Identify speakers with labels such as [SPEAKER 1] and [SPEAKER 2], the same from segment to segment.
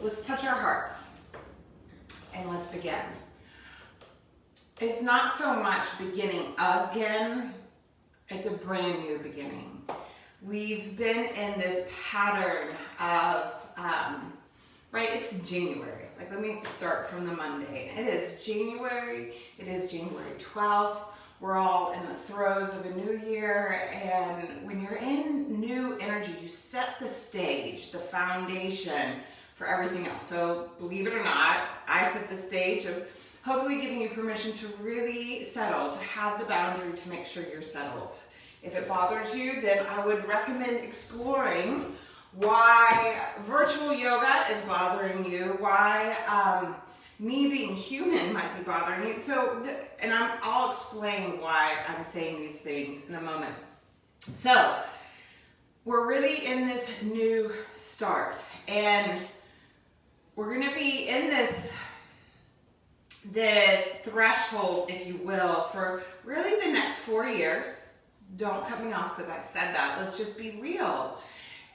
[SPEAKER 1] let's touch our hearts and let's begin. It's not so much beginning again, it's a brand new beginning. We've been in this pattern of, right, it's January. Like, let me start from the Monday. It is January 12th. We're all in the throes of a new year, and when you're in new energy, you set the stage, the foundation for everything else. So believe it or not, I set the stage of hopefully giving you permission to really settle, to have the boundary to make sure you're settled. If it bothers you, then I would recommend exploring why virtual yoga is bothering you, why me being human might be bothering you. So, and I'll explain why I'm saying these things in a moment. So, we're really in this new start, and we're going to be in this threshold, if you will, for really the next 4 years. Don't cut me off because I said that. Let's just be real.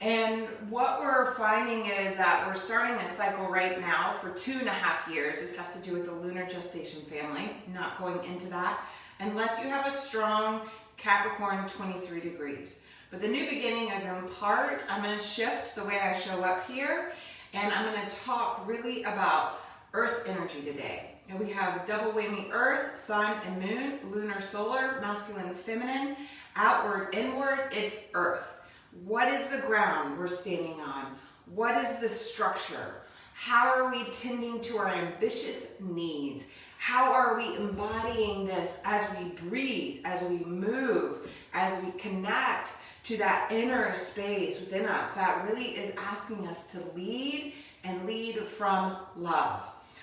[SPEAKER 1] And what we're finding is that we're starting a cycle right now for 2.5 years. This has to do with the lunar gestation family. Not going into that unless you have a strong Capricorn 23 degrees. But the new beginning is in part, I'm going to shift the way I show up here, and I'm going to talk really about earth energy today. And we have double whammy earth, sun and moon, lunar, solar, masculine, feminine, outward, inward, it's earth. What is the ground we're standing on? What is the structure? How are we tending to our ambitious needs? How are we embodying this as we breathe, as we move, as we connect to that inner space within us that really is asking us to lead and lead from love?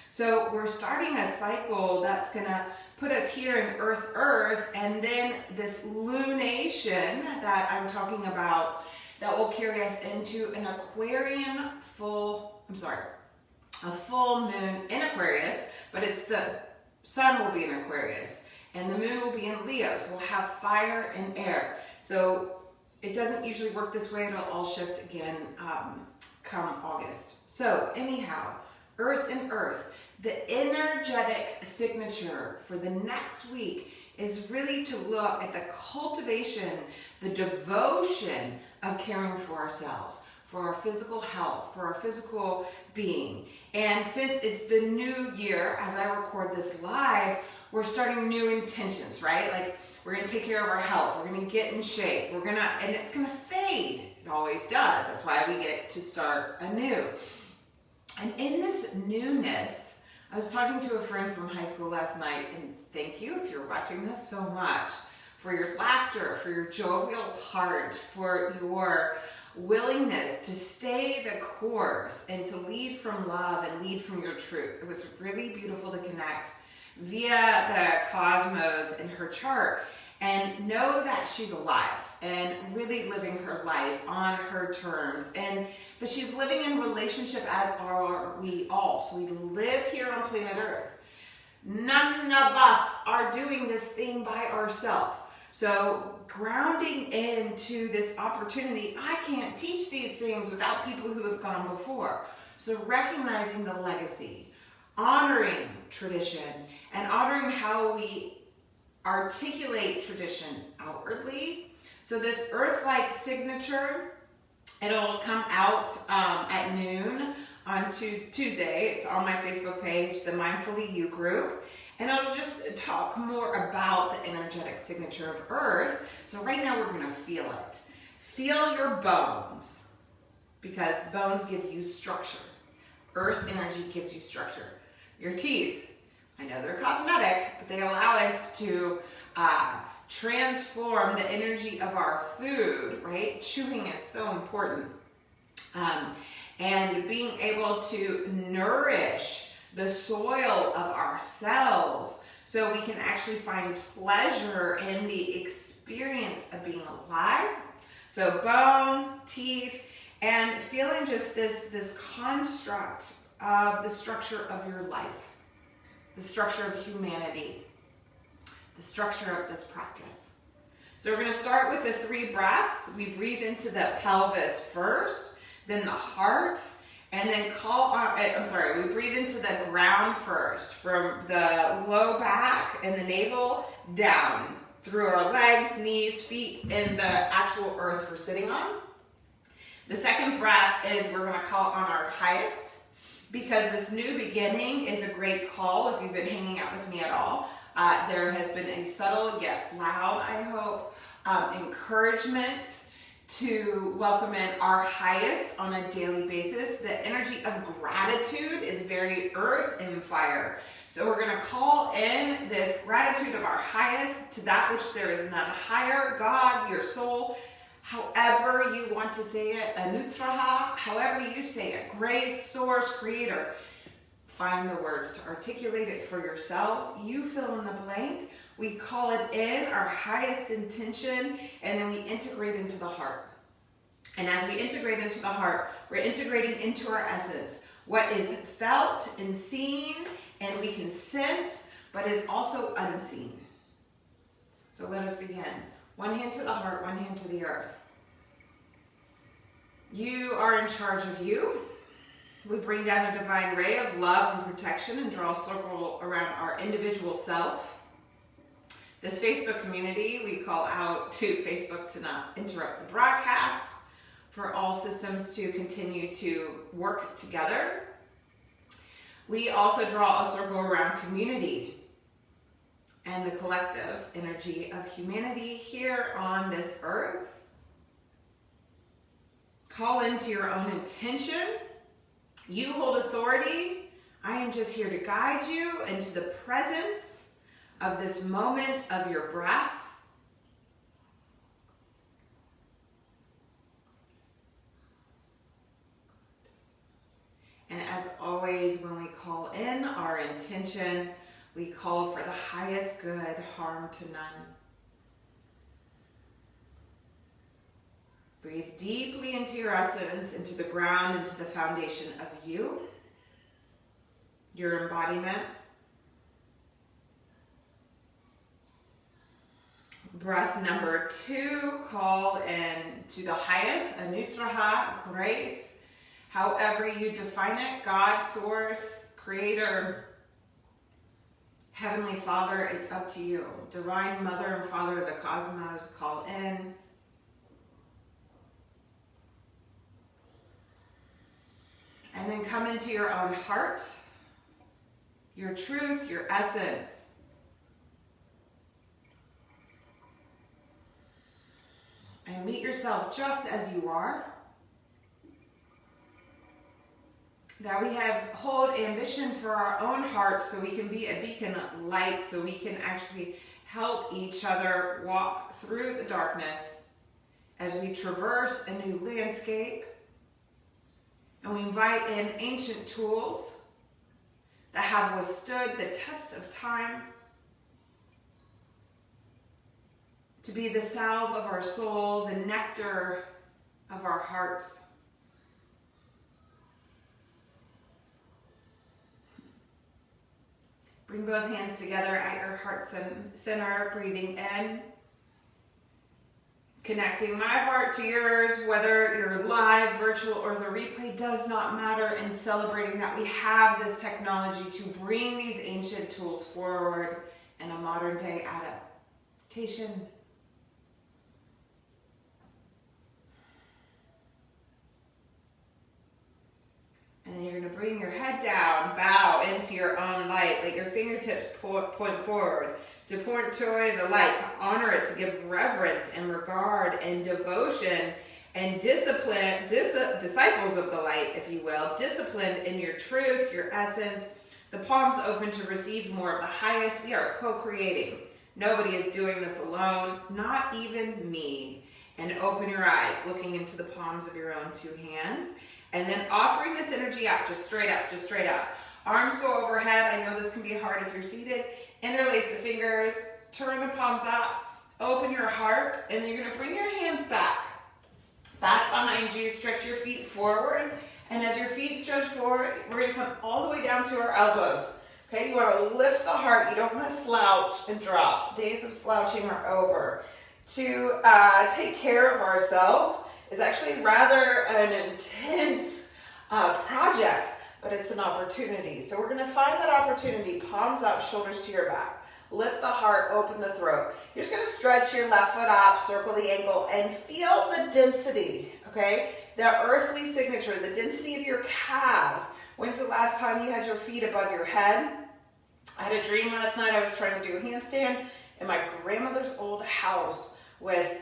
[SPEAKER 1] So we're starting a cycle that's going to put us here in earth, and then this lunation that I'm talking about that will carry us into an Aquarian a full moon in Aquarius, but it's the sun will be in Aquarius and the moon will be in Leo. So we'll have fire and air. So it doesn't usually work this way. It'll all shift again come August. So anyhow, earth and earth. The energetic signature for the next week is really to look at the cultivation, the devotion of caring for ourselves, for our physical health, for our physical being. And since it's the new year, as I record this live, we're starting new intentions, right? Like, we're going to take care of our health. We're going to get in shape. And it's going to fade. It always does. That's why we get to start anew. And in this newness, I was talking to a friend from high school last night, and thank you if you're watching this so much for your laughter, for your jovial heart, for your willingness to stay the course and to lead from love and lead from your truth. It was really beautiful to connect via the cosmos in her chart and know that she's alive and really living her life on her terms. But she's living in relationship, as are we all. So we live here on planet Earth. None of us are doing this thing by ourselves. So grounding into this opportunity, I can't teach these things without people who have gone before. So recognizing the legacy, honoring tradition, and honoring how we articulate tradition outwardly. So this earth-like signature, it'll come out at noon on Tuesday. It's on my Facebook page, the Mindfully You group. And I'll just talk more about the energetic signature of earth. So right now we're going to feel it. Feel your bones, because bones give you structure. Earth energy gives you structure. Your teeth, I know they're cosmetic, but they allow us to transform the energy of our food, right? Chewing is so important. And being able to nourish the soil of our cells so we can actually find pleasure in the experience of being alive. So bones, teeth, and feeling just this construct of the structure of your life, the structure of humanity, the structure of this practice. So we're going to start with the 3 breaths. We breathe into the pelvis first, then the heart, And then we breathe into the ground first, from the low back and the navel down through our legs, knees, feet, and the actual earth we're sitting on. The second breath is we're going to call on our highest, because this new beginning is a great call. If you've been hanging out with me at all, there has been a subtle yet loud, I hope, encouragement to welcome in our highest on a daily basis. The energy of gratitude is very earth and fire. So we're going to call in this gratitude of our highest to that which there is none higher, God, your soul, however you want to say it, anutraha, however you say it, grace, source, creator. Find the words to articulate it for yourself. You fill in the blank. We call it in, our highest intention, and then we integrate into the heart. And as we integrate into the heart, we're integrating into our essence. What is felt and seen, and we can sense, but is also unseen. So let us begin. One hand to the heart, one hand to the earth. You are in charge of you. We bring down a divine ray of love and protection and draw a circle around our individual self. This Facebook community, we call out to Facebook to not interrupt the broadcast, for all systems to continue to work together. We also draw a circle around community and the collective energy of humanity here on this earth. Call into your own intention. You hold authority. I am just here to guide you into the presence of this moment of your breath. And as always, when we call in our intention, we call for the highest good, harm to none. Breathe deeply into your essence, into the ground, into the foundation of you, your embodiment. Breath number 2, call in to the highest, anutraha, grace. However you define it, God, source, creator, Heavenly Father, it's up to you. Divine Mother and Father of the cosmos, call in. And then come into your own heart, your truth, your essence. And meet yourself just as you are. That we hold ambition for our own hearts so we can be a beacon of light, so we can actually help each other walk through the darkness as we traverse a new landscape. And we invite in ancient tools that have withstood the test of time to be the salve of our soul, the nectar of our hearts. Bring both hands together at your heart center, breathing in. Connecting my heart to yours, whether you're live, virtual, or the replay, does not matter, and celebrating that we have this technology to bring these ancient tools forward in a modern day adaptation. And then you're going to bring your head down, bow into your own light. Let your fingertips point forward to point toward the light, to honor it, to give reverence and regard and devotion and discipline, disciples of the light, if you will, disciplined in your truth, your essence, the palms open to receive more of the highest. We are co-creating. Nobody is doing this alone, not even me. And open your eyes, looking into the palms of your own 2 hands. And then offering this energy up, just straight up, just straight up. Arms go overhead. I know this can be hard if you're seated. Interlace the fingers, turn the palms up, open your heart, and you're going to bring your hands back behind you. Stretch your feet forward. And as your feet stretch forward, we're going to come all the way down to our elbows. Okay, you want to lift the heart. You don't want to slouch and drop. Days of slouching are over. To take care of ourselves is actually rather an intense project, but it's an opportunity. So we're gonna find that opportunity, palms up, shoulders to your back. Lift the heart, open the throat. You're just gonna stretch your left foot up, circle the ankle, and feel the density, okay? The earthly signature, the density of your calves. When's the last time you had your feet above your head? I had a dream last night. I was trying to do a handstand in my grandmother's old house with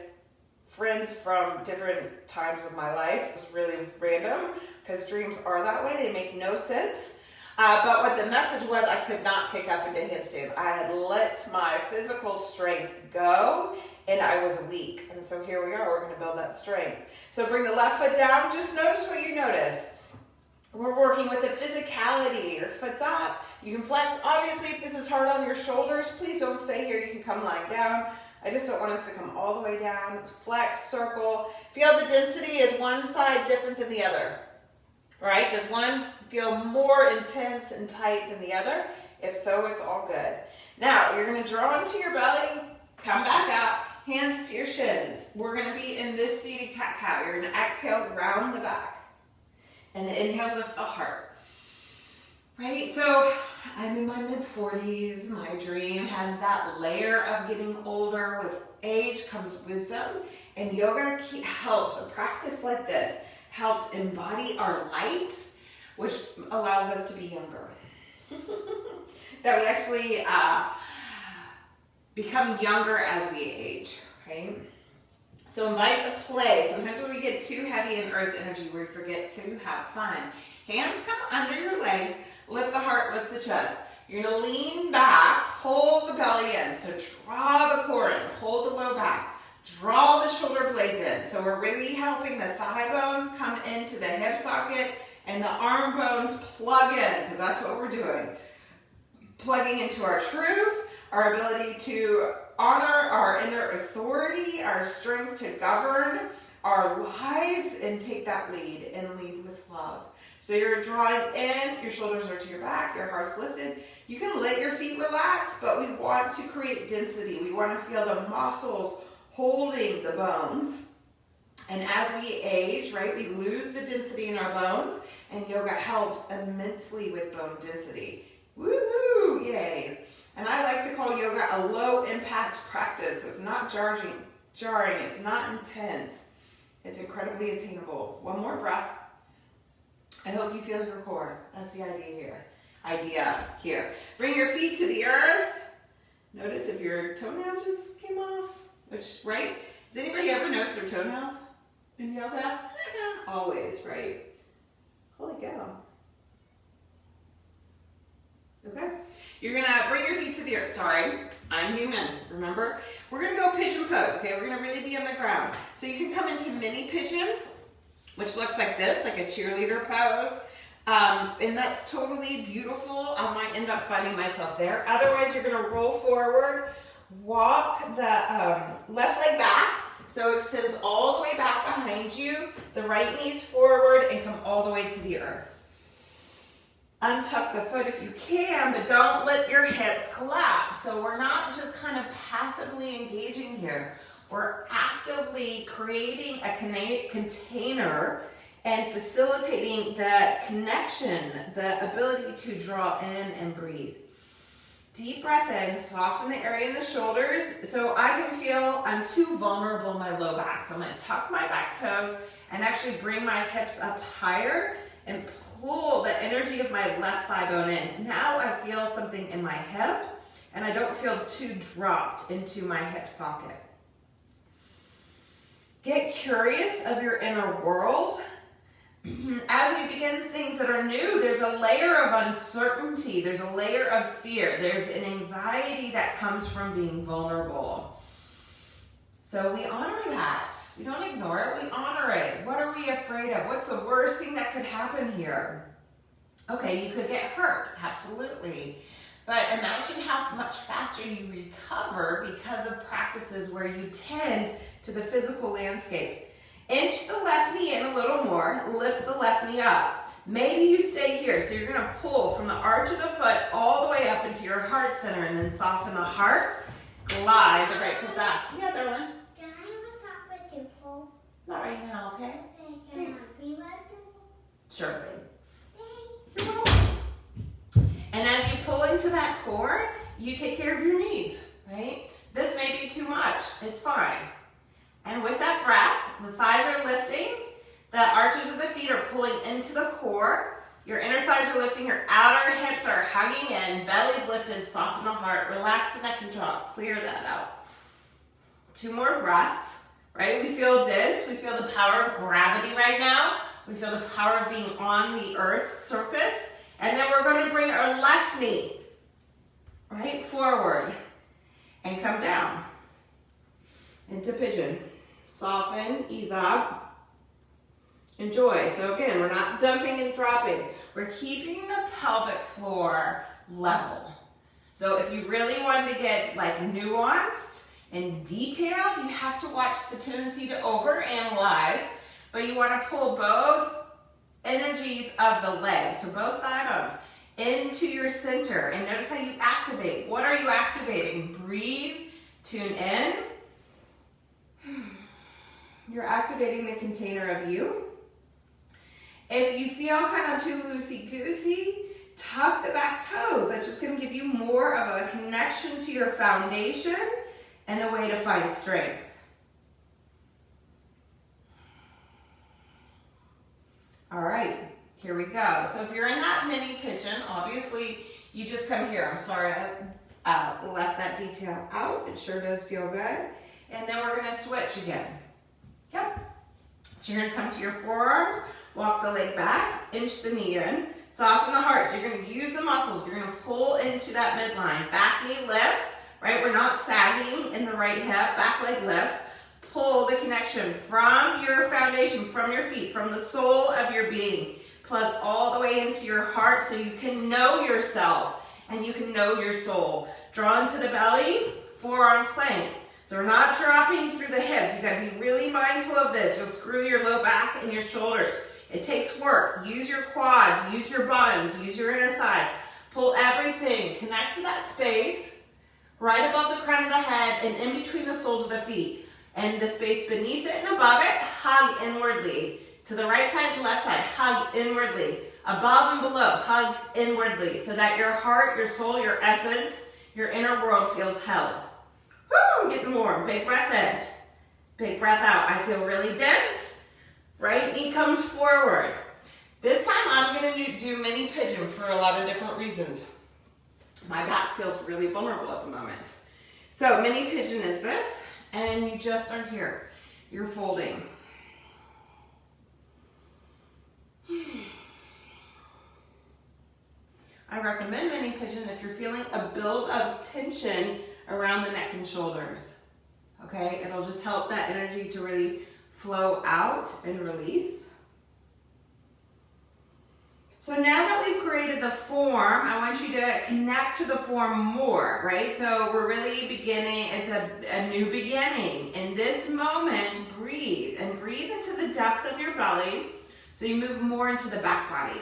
[SPEAKER 1] friends from different times of my life. It was really random because dreams are that way. They make no sense. But what the message was, I could not kick up into handstand. I had let my physical strength go and I was weak. And so here we are, we're gonna build that strength. So bring the left foot down, just notice what you notice. We're working with the physicality, your foot's up. You can flex, obviously if this is hard on your shoulders, please don't stay here, you can come lying down. I just don't want us to come all the way down. Flex, circle. Feel the density. Is one side different than the other? Right? Does one feel more intense and tight than the other? If so, it's all good. Now, you're going to draw into your belly, come back up, hands to your shins. We're going to be in this seated cat-cow. You're going to exhale, round the back. And inhale, lift the heart. Right? So, I'm in my mid-40s. My dream had that layer of getting older. With age comes wisdom. And yoga helps, a practice like this, helps embody our light, which allows us to be younger. That we actually become younger as we age, right? So invite the play. Sometimes when we get too heavy in earth energy, we forget to have fun. Hands come under your legs, lift the heart, lift the chest. You're gonna lean back, pull the belly in. So draw the core in, hold the low back. Draw the shoulder blades in. So we're really helping the thigh bones come into the hip socket and the arm bones plug in, because that's what we're doing. Plugging into our truth, our ability to honor our inner authority, our strength to govern our lives and take that lead and lead with love. So you're drawing in, your shoulders are to your back, your heart's lifted. You can let your feet relax, but we want to create density. We want to feel the muscles holding the bones. And as we age, right, we lose the density in our bones, and yoga helps immensely with bone density. Woohoo, yay. And I like to call yoga a low impact practice. It's not jarring, it's not intense. It's incredibly attainable. One more breath. I hope you feel your core. That's the idea here. Bring your feet to the earth. Notice if your toenail just came off. Which, right? Does anybody ever notice their toenails in yoga? Always, right? Holy cow. Okay. You're going to bring your feet to the earth. Sorry, I'm human, remember? We're going to go pigeon pose, okay? We're going to really be on the ground. So you can come into mini pigeon, which looks like this, like a cheerleader pose. And that's totally beautiful. I might end up finding myself there. Otherwise, you're going to roll forward. Walk the left leg back, so it extends all the way back behind you. The right knee's forward and come all the way to the earth. Untuck the foot if you can, but don't let your hips collapse. So we're not just kind of passively engaging here. We're actively creating a container and facilitating the connection, the ability to draw in and breathe. Deep breath in, soften the area in the shoulders. So I can feel I'm too vulnerable in my low back. So I'm going to tuck my back toes and actually bring my hips up higher and pull the energy of my left thigh bone in. Now I feel something in my hip and I don't feel too dropped into my hip socket. Get curious of your inner world. As we begin things that are new, there's a layer of uncertainty, there's a layer of fear, there's an anxiety that comes from being vulnerable. So we honor that. We don't ignore it, we honor it. What are we afraid of? What's the worst thing that could happen here? Okay, you could get hurt, absolutely. But imagine how much faster you recover because of practices where you tend to the physical landscape. Inch the left knee in a little more, lift the left knee up. Maybe you stay here, so you're gonna pull from the arch of the foot all the way up into your heart center and then soften the heart, glide the right foot back. Yeah, darling?
[SPEAKER 2] Can I have a chocolate chip?
[SPEAKER 1] Not right now, okay?
[SPEAKER 2] Can
[SPEAKER 1] Thanks.
[SPEAKER 2] I be like
[SPEAKER 1] chirping. And as you pull into that core, you take care of your needs, right? This may be too much, it's fine. And with that breath, the thighs are lifting, the arches of the feet are pulling into the core, your inner thighs are lifting, your outer hips are hugging in, belly's lifted, soften the heart, relax the neck and jaw, clear that out. 2 more breaths, right? We feel dense, we feel the power of gravity right now, we feel the power of being on the earth's surface, and then we're going to bring our left knee, right, forward, and come down into pigeon. Soften, ease up, enjoy. So again, we're not dumping and dropping. We're keeping the pelvic floor level. So if you really want to get like nuanced and detailed, you have to watch the tendency to overanalyze, but you want to pull both energies of the legs, so both thigh bones, into your center. And notice how you activate. What are you activating? Breathe, tune in. You're activating the container of you. If you feel kind of too loosey-goosey, tuck the back toes. That's just going to give you more of a connection to your foundation and the way to find strength. All right, here we go. So if you're in that mini pigeon, obviously you just come here. I'm sorry I left that detail out. It sure does feel good. And then we're going to switch again. Yep. So you're going to come to your forearms, walk the leg back, inch the knee in, soften the heart. So you're going to use the muscles. You're going to pull into that midline. Back knee lifts, right? We're not sagging in the right hip. Back leg lifts. Pull the connection from your foundation, from your feet, from the soul of your being. Plug all the way into your heart so you can know yourself and you can know your soul. Draw into the belly, forearm plank. So we're not dropping through the hips. You've got to be really mindful of this. You'll screw your low back and your shoulders. It takes work. Use your quads, use your buns, use your inner thighs. Pull everything. Connect to that space right above the crown of the head and in between the soles of the feet. And the space beneath it and above it, hug inwardly. To the right side and left side, hug inwardly. Above and below, hug inwardly so that your heart, your soul, your essence, your inner world feels held. Woo, I'm getting warm. Big breath in. Big breath out. I feel really dense. Right knee comes forward. This time I'm going to do mini pigeon for a lot of different reasons. My back feels really vulnerable at the moment. So mini pigeon is this, and you just are here. You're folding. I recommend mini pigeon if you're feeling a build of tension around the neck and shoulders. Okay, it'll just help that energy to really flow out and release. So now that we've created the form, I want you to connect to the form more, right? So we're really beginning, it's a new beginning. In this moment, breathe and breathe into the depth of your belly so you move more into the back body.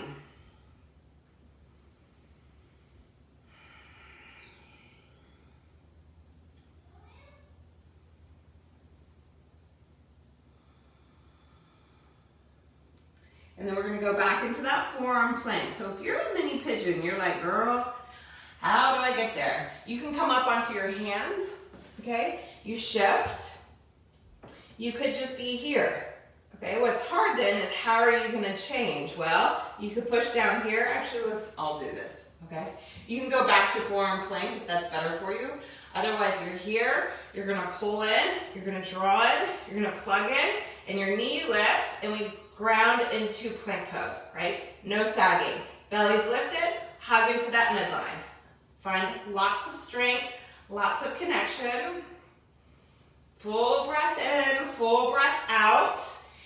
[SPEAKER 1] And then we're going to go back into that forearm plank. So if you're a mini pigeon, you're like, girl, how do I get there? You can come up onto your hands, okay? You shift. You could just be here, okay? What's hard then is how are you going to change? Well, you could push down here. Actually, I'll do this, okay? You can go back to forearm plank if that's better for you. Otherwise, you're here. You're going to pull in. You're going to draw in. You're going to plug in. And your knee lifts, and we ground into plank pose, right? No sagging. Belly's lifted, hug into that midline. Find lots of strength, lots of connection. Full breath in, full breath out.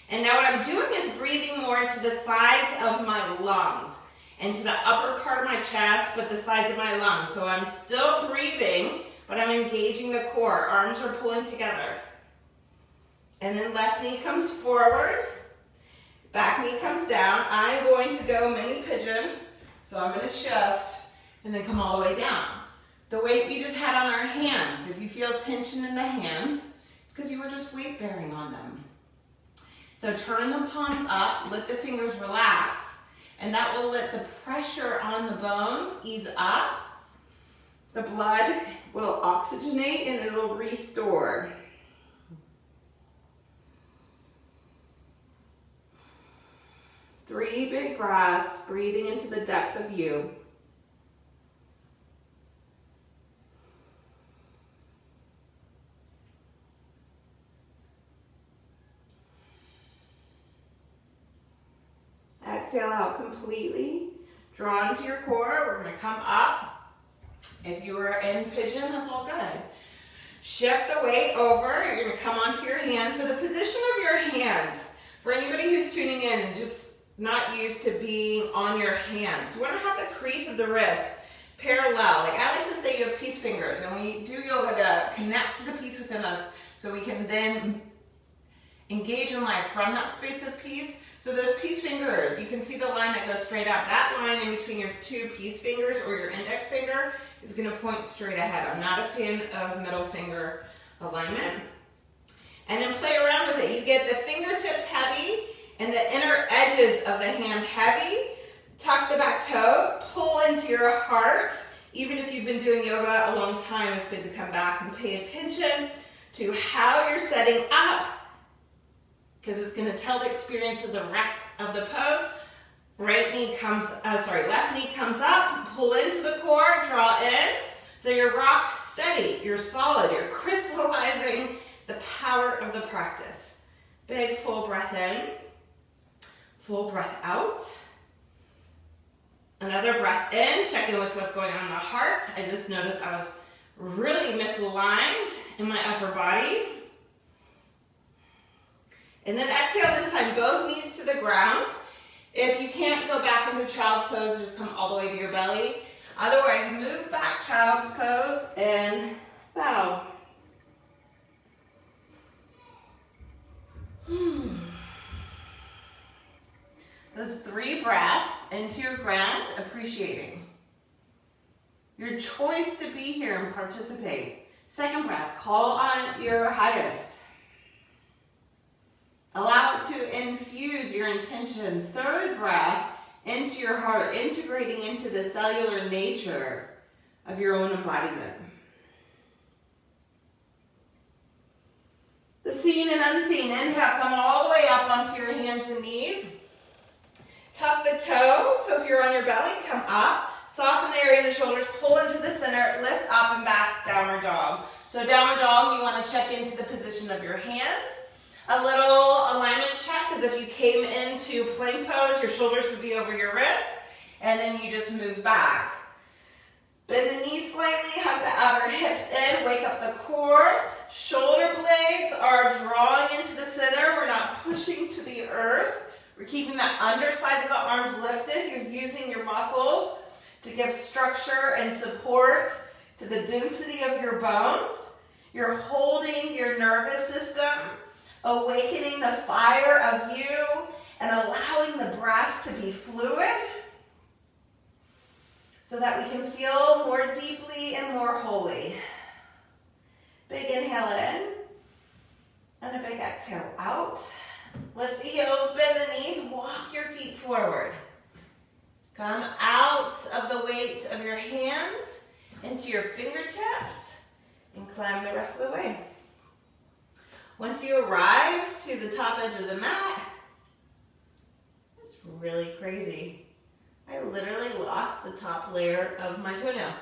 [SPEAKER 1] And now what I'm doing is breathing more into the sides of my lungs, into the upper part of my chest, but the sides of my lungs. So I'm still breathing, but I'm engaging the core. Arms are pulling together. And then left knee comes forward. Back knee comes down. I'm going to go mini pigeon. So I'm going to shift and then come all the way down. The weight we just had on our hands, if you feel tension in the hands, it's because you were just weight bearing on them. So turn the palms up, let the fingers relax, and that will let the pressure on the bones ease up. The blood will oxygenate and it'll restore. Three big breaths, breathing into the depth of you. Exhale out completely. Draw into your core. We're going to come up. If you were in pigeon, that's all good. Shift the weight over. You're going to come onto your hands. So the position of your hands, for anybody who's tuning in and just not used to being on your hands, you want to have the crease of the wrist parallel. Like I like to say you have peace fingers, and when you do yoga to connect to the peace within us so we can then engage in life from that space of peace. So those peace fingers, you can see the line that goes straight out. That line in between your two peace fingers or your index finger is going to point straight ahead. I'm not a fan of middle finger alignment. And then play around with it. You get the fingertips heavy and the inner edges of the hand heavy. Tuck the back toes, pull into your heart. Even if you've been doing yoga a long time, it's good to come back and pay attention to how you're setting up, because it's going to tell the experience of the rest of the pose. Left knee comes up, pull into the core, draw in. So you're rock steady, you're solid, you're crystallizing the power of the practice. Big full breath in, full breath out. Another breath in, check in with what's going on in the heart. I just noticed I was really misaligned in my upper body. And then exhale this time, both knees to the ground. If you can't go back into child's pose, just come all the way to your belly. Otherwise, move back child's pose and bow. Those 3 breaths into your ground, appreciating your choice to be here and participate. Second breath, call on your highest. Allow it to infuse your intention. Third breath, into your heart, integrating into the cellular nature of your own embodiment. The seen and unseen. Inhale, come all the way up onto your hands and knees. Tuck the toes, so if you're on your belly, come up. Soften the area of the shoulders, pull into the center, lift up and back, downward dog. So downward dog, you want to check into the position of your hands. A little alignment check, because if you came into plank pose, your shoulders would be over your wrists, and then you just move back. Bend the knees slightly, hug the outer hips in, wake up the core. Shoulder blades are drawing into the center. We're not pushing to the earth. We're keeping the undersides of the arms lifted. You're using your muscles to give structure and support to the density of your bones. You're holding your nervous system, awakening the fire of you, and allowing the breath to be fluid so that we can feel more deeply and more wholly. Big inhale in, and a big exhale out. Lift the heels, bend the knees, walk your feet forward. Come out of the weight of your hands into your fingertips and climb the rest of the way. Once you arrive to the top edge of the mat, it's really crazy. I literally lost the top layer of my toenail,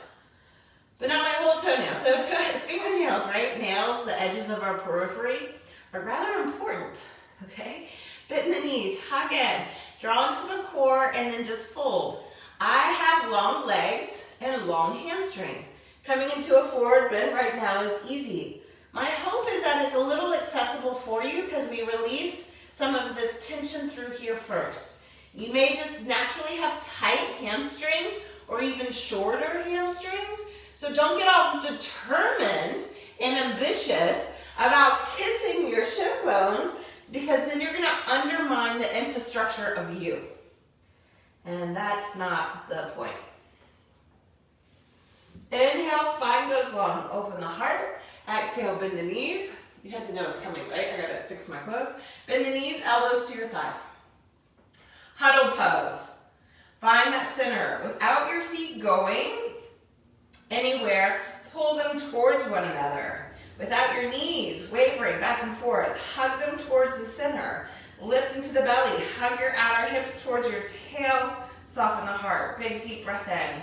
[SPEAKER 1] but not my whole toenail. So fingernails, right? Nails, the edges of our periphery, are rather important, okay? Bend the knees, hug in, draw into the core, and then just fold. I have long legs and long hamstrings. Coming into a forward bend right now is easy. My hope is that it's a little accessible for you because we released some of this tension through here first. You may just naturally have tight hamstrings or even shorter hamstrings. So don't get all determined and ambitious about kissing your shin bones, because then you're going to undermine the infrastructure of you. And that's not the point. Inhale, spine goes long. Open the heart. Exhale, bend the knees. You had to know it's coming, right? I got to fix my clothes. Bend the knees, elbows to your thighs. Huddle pose. Find that center. Without your feet going anywhere, pull them towards one another. Without your knees wavering back and forth, hug them towards the center. Lift into the belly. Hug your outer hips towards your tail. Soften the heart. Big, deep breath in.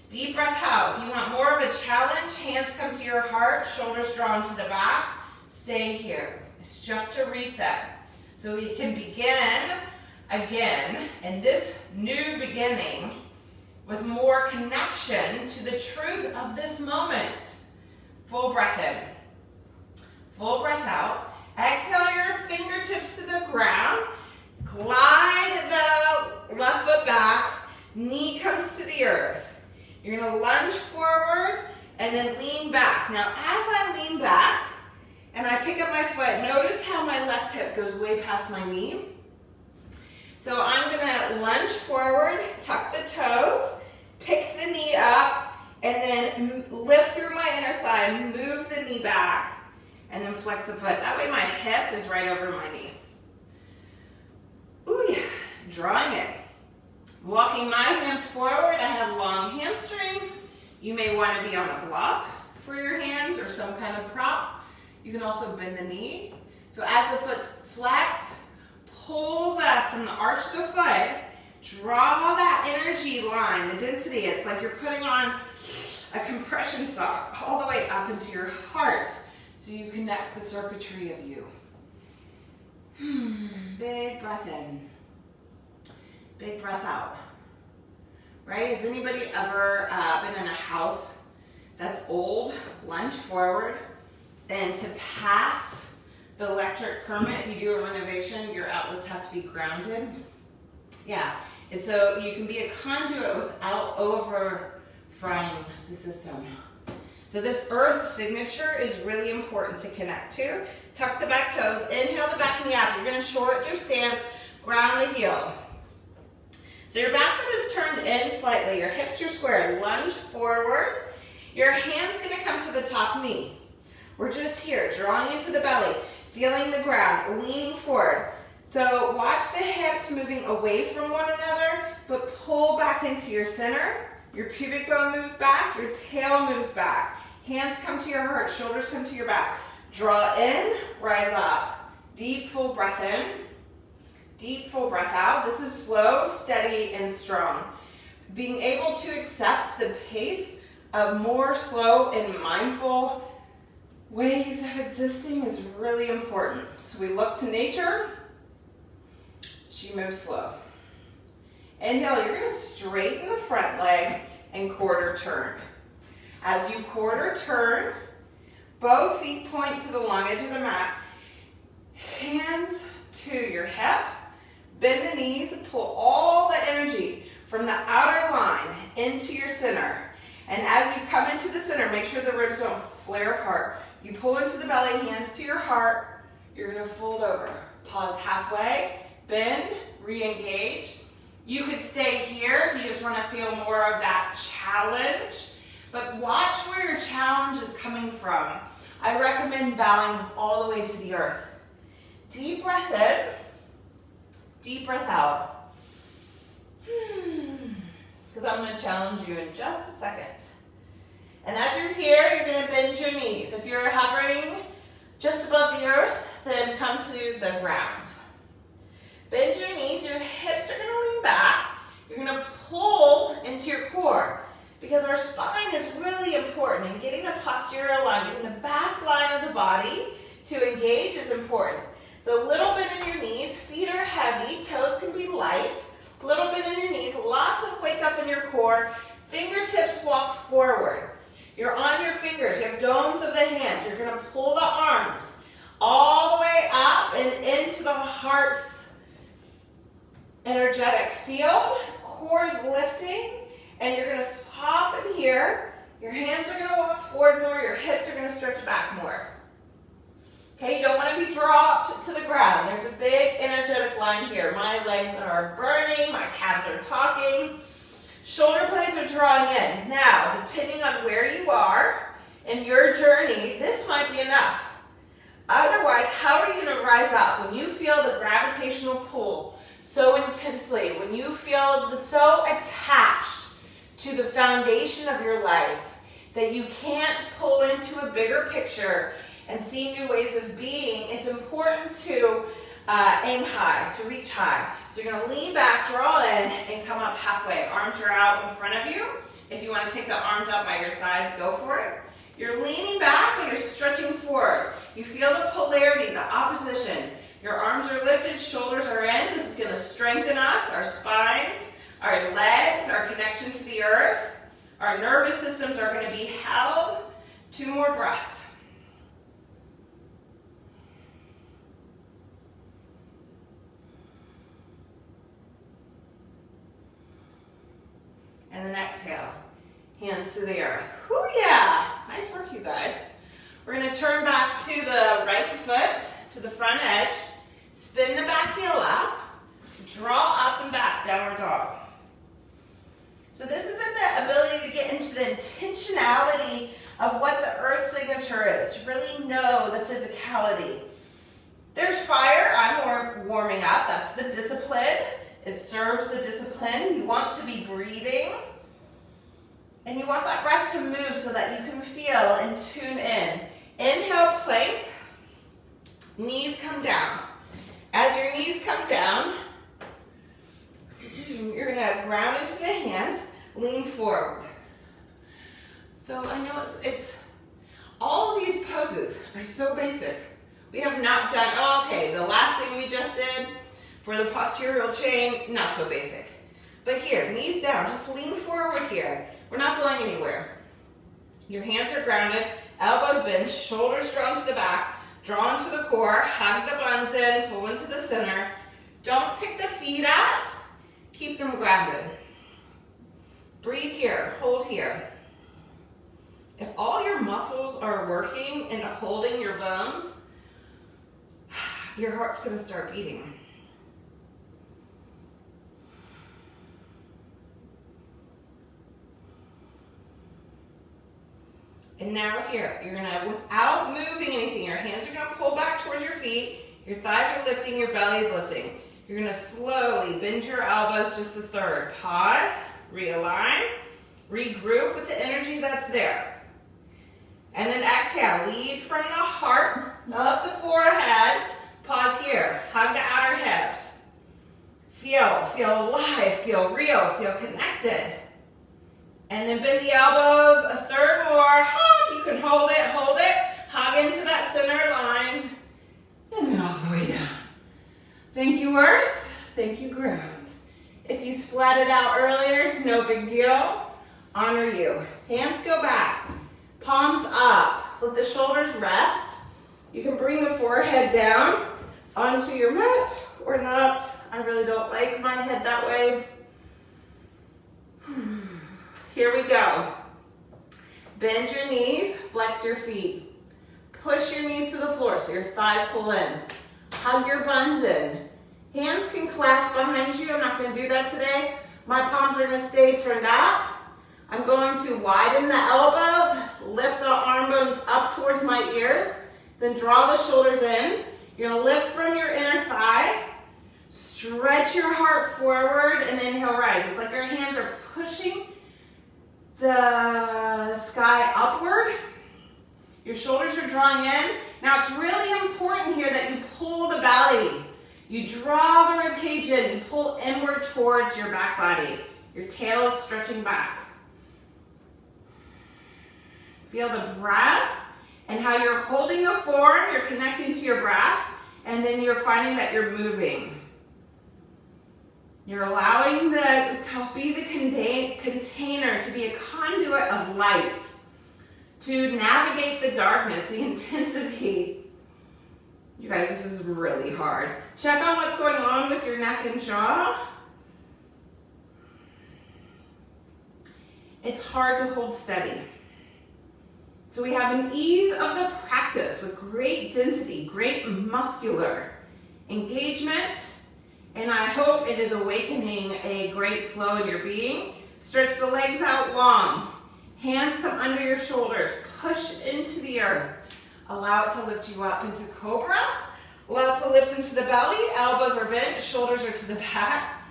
[SPEAKER 1] Deep breath out. If you want more of a challenge, hands come to your heart, shoulders drawn to the back. Stay here. It's just a reset. So we can begin again in this new beginning with more connection to the truth of this moment. Full breath in. Full breath out. Exhale your fingertips to the ground. Glide the left foot back. Knee comes to the earth. You're going to lunge forward and then lean back. Now, as I lean back and I pick up my foot, notice how my left hip goes way past my knee. So I'm going to lunge forward, tuck the toes, pick the knee up, and then lift through my inner thigh, move the knee back, and then flex the foot. That way my hip is right over my knee. Ooh, yeah. Drawing it. Walking my hands forward, I have long hamstrings. You may want to be on a block for your hands or some kind of prop. You can also bend the knee. So as the foot's flexed, pull that from the arch of the foot, draw that energy line, the density. It's like you're putting on a compression sock all the way up into your heart so you connect the circuitry of you. Big breath in. Big breath out. Right? Has anybody ever been in a house that's old? Lunge forward. And to pass the electric permit, if you do a renovation, your outlets have to be grounded. Yeah. And so you can be a conduit without over-frying the system. So this earth signature is really important to connect to. Tuck the back toes. Inhale the back knee up. You're going to shorten your stance. Ground the heel. So your back foot is turned in slightly. Your hips are squared. Lunge forward. Your hand's going to come to the top knee. We're just here, drawing into the belly, feeling the ground, leaning forward. So watch the hips moving away from one another, but pull back into your center. Your pubic bone moves back. Your tail moves back. Hands come to your heart. Shoulders come to your back. Draw in, rise up. Deep, full breath in. Deep, full breath out. This is slow, steady, and strong. Being able to accept the pace of more slow and mindful ways of existing is really important. So we look to nature. She moves slow. Inhale, you're going to straighten the front leg and quarter turn. As you quarter turn, both feet point to the long edge of the mat. Hands to your hips. Bend the knees and pull all the energy from the outer line into your center. And as you come into the center, make sure the ribs don't flare apart. You pull into the belly, hands to your heart. You're going to fold over. Pause halfway. Bend, re-engage. You could stay here if you just want to feel more of that challenge. But watch where your challenge is coming from. I recommend bowing all the way to the earth. Deep breath in. Deep breath out. Because I'm going to challenge you in just a second. And as you're here, you're going to bend your knees. If you're hovering just above the earth, then come to the ground. Bend your knees. Your hips are going to lean back. You're going to pull into your core because our spine is really important. And getting the posterior aligned, getting the back line of the body to engage is important. So a little bit in your knees. Feet are heavy. Toes can be light. A little bit in your knees. Lots of wake up in your core. Fingertips walk forward. You're on your fingers. You have domes of the hands. You're going to pull the arms all the way up and into the heart's energetic field. Core is lifting, and you're going to soften here. Your hands are going to walk forward more. Your hips are going to stretch back more. Okay, you don't want to be dropped to the ground. There's a big energetic line here. My legs are burning. My calves are talking. Shoulder blades are drawing in. Now, depending on where you are in your journey, this might be enough. Otherwise, how are you going to rise up when you feel the gravitational pull
[SPEAKER 2] so intensely, when you feel so attached to the foundation of your life that you can't pull into a bigger picture and see new ways of being, it's important to aim high, to reach high. So you're going to lean back, draw in, and come up halfway. Arms are out in front of you. If you want to take the arms out by your sides, go for it. You're leaning back, but you're stretching forward. You feel the polarity, the opposition. Your arms are lifted, shoulders are in. This is going to strengthen us, our spines, our legs, our connection to the earth. Our nervous systems are going to be held. 2 more breaths. And then exhale. Hands to the earth. Whoo, yeah. Nice work, you guys. We're going to turn back to the right foot, to the front edge. Spin the back heel up. Draw up and back, downward dog. So this is in the ability to get into the intentionality of what the earth signature is, to really know the physicality. There's fire. I'm warming up. That's the discipline. It serves the discipline. You want to be breathing. And you want that breath to move so that you can feel and tune in. Inhale, plank. Knees come down. As your knees come down, you're going to ground into the hands, lean forward. So I know it's all of these poses are so basic. We have not done, the last thing we just did for the postural chain, not so basic. But here, knees down, just lean forward here. We're not going anywhere. Your hands are grounded, elbows bent, shoulders drawn to the back, draw into the core, hug the buns in, pull into the center. Don't pick the feet up, keep them grounded. Breathe here, hold here. If all your muscles are working and holding your bones, your heart's going to start beating. And now here, you're going to, without moving anything, your hands are going to pull back towards your feet, your thighs are lifting, your belly is lifting. You're going to slowly bend your elbows just a third. Pause, realign, regroup with the energy that's there. And then exhale, lead from the heart, up the forehead. Pause here, hug the outer hips. Feel alive, feel real, feel connected. And then bend the elbows a third more. If you can hold it, hug into that center line. And then all the way down. Thank you, earth. Thank you, ground. If you splatted out earlier, no big deal. Honor you. Hands go back. Palms up. Let the shoulders rest. You can bring the forehead down onto your mat or not. I really don't like my head that way. Here we go. Bend your knees, flex your feet. Push your knees to the floor so your thighs pull in. Hug your buns in. Hands can clasp behind you. I'm not going to do that today. My palms are going to stay turned up. I'm going to widen the elbows, lift the arm bones up towards my ears, then draw the shoulders in. You're going to lift from your inner thighs, stretch your heart forward, and inhale, rise. It's like your hands are pushing the sky upward. Your shoulders are drawing in. Now it's really important here that you pull the belly. You draw the rib cage in. You pull inward towards your back body. Your tail is stretching back. Feel the breath and how you're holding the form. You're connecting to your breath, and then you're finding that you're moving. You're allowing to be the container, to be a conduit of light, to navigate the darkness, the intensity. You guys, this is really hard. Check on what's going on with your neck and jaw. It's hard to hold steady. So we have an ease of the practice with great density, great muscular engagement, and I hope it is awakening a great flow in your being. Stretch the legs out long. Hands come under your shoulders. Push into the earth. Allow it to lift you up into cobra. Lots of lift into the belly, elbows are bent, shoulders are to the back,